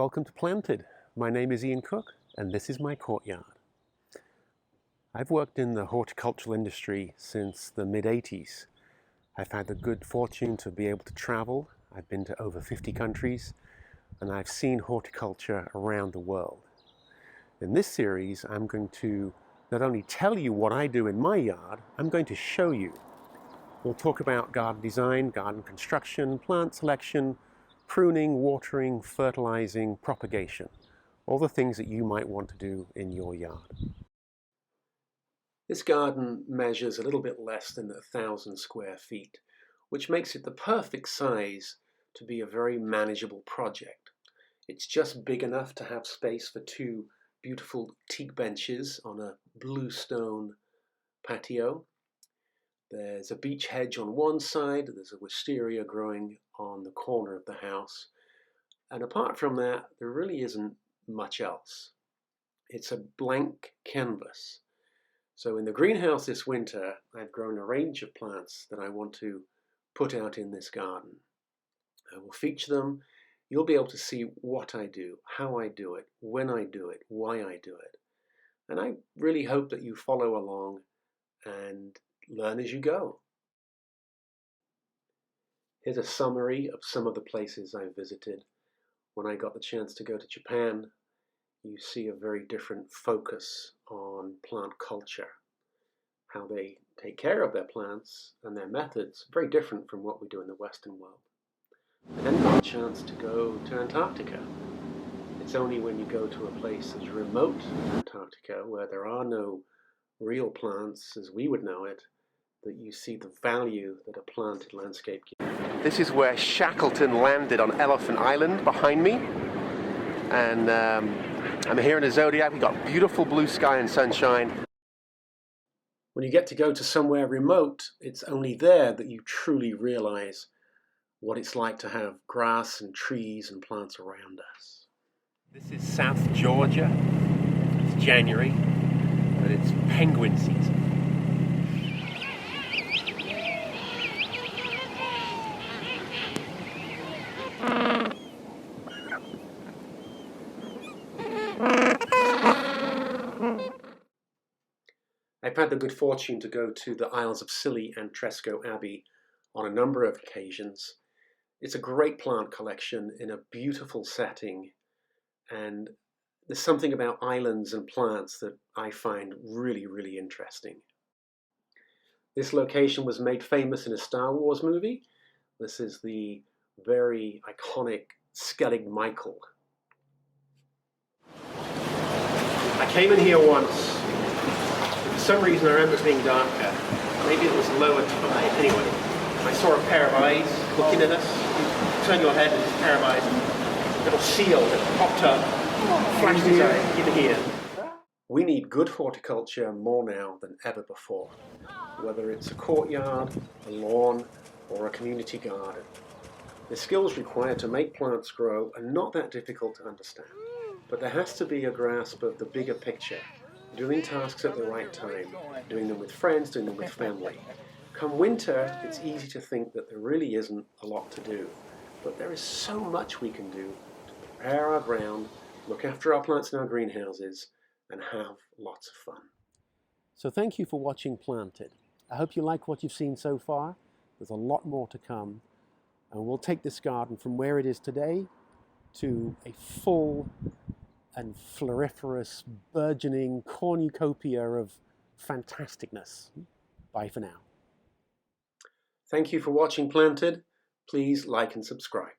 welcome to Planted. My name is Ian Cooke and this is my courtyard. I've worked in the horticultural industry since the mid-80s. I've had the good fortune to be able to travel. I've been to over 50 countries and I've seen horticulture around the world. In this series, I'm going to not only tell you what I do in my yard, I'm going to show you. We'll talk about garden design, garden construction, plant selection, pruning, watering, fertilizing, propagation, all the things that you might want to do in your yard. This garden measures a little bit less than 1,000 square feet, which makes it the perfect size to be a very manageable project. It's just big enough to have space for two beautiful teak benches on a bluestone patio. There's a beech hedge on one side, there's a wisteria growing on the corner of the house, and apart from that, there really isn't much else. It's a blank canvas. So in the greenhouse this winter, I've grown a range of plants that I want to put out in this garden. I will feature them. You'll be able to see what I do, how I do it, when I do it, why I do it. And I really hope that you follow along and learn as you go. Here's a summary of some of the places I visited. When I got the chance to go to Japan, you see a very different focus on plant culture. How they take care of their plants and their methods, very different from what we do in the Western world. I then got a chance to go to Antarctica. It's only when you go to a place as remote as Antarctica, where there are no real plants as we would know it, that you see the value that a planted landscape gives. This is where Shackleton landed on Elephant Island behind me. And I'm here in the Zodiac. We've got beautiful blue sky and sunshine. When you get to go to somewhere remote, it's only there that you truly realize what it's like to have grass and trees and plants around us. This is South Georgia. It's January, and it's penguin season. I've had the good fortune to go to the Isles of Scilly and Tresco Abbey on a number of occasions. It's a great plant collection in a beautiful setting, and there's something about islands and plants that I find really, really interesting. This location was made famous in a Star Wars movie. This is the very iconic Skellig Michael. I came in here once. For some reason I remember it being darker. Maybe it was lower tide. Anyway, I saw a pair of eyes looking at us. You turn your head and it's a pair of eyes. A little seal that popped up, flashed his eye, you can hear. We need good horticulture more now than ever before. Whether it's a courtyard, a lawn, or a community garden. The skills required to make plants grow are not that difficult to understand. But there has to be a grasp of the bigger picture. Doing tasks at the right time, doing them with friends, doing them with family. Come winter, it's easy to think that there really isn't a lot to do. But there is so much we can do to prepare our ground, look after our plants in our greenhouses, and have lots of fun. So thank you for watching Planted. I hope you like what you've seen so far. There's a lot more to come. And we'll take this garden from where it is today to a full and floriferous, burgeoning cornucopia of fantasticness. Bye for now. Thank you for watching Planted. Please like and subscribe.